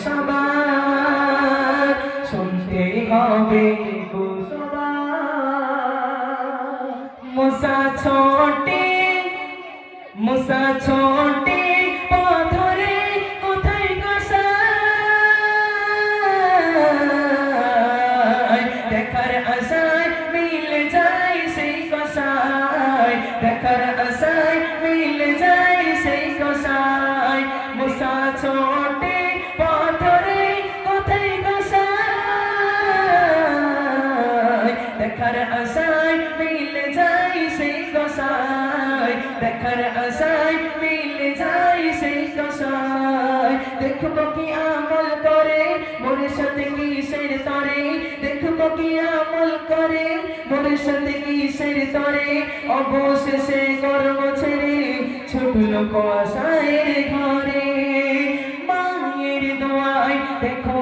সবার শুনতে হবে সবার। মুসা ছোটে পথরে কোথায় কসাই, দেখার আশায় মিলে যায় সেই কসাই, দেখার আশায় মিলে যায় সেই কসাই। মুসা ছোটে পথরে কোথায় কসাই, দেখার আশায় মিলে যায় সেই কসাই, দেখার আশায় মিলে যায় সেই কসাই। দেখবো কি আমল করে মোর সাথে কিসের তরে, দেখবো কি আমল করে মোর সাথে কিসের তরে। অবশেষে কর্ম ছেড়ে ছুটলো কুয়াশায়ের ঘরে। মায়ের দোয়ায় দেখো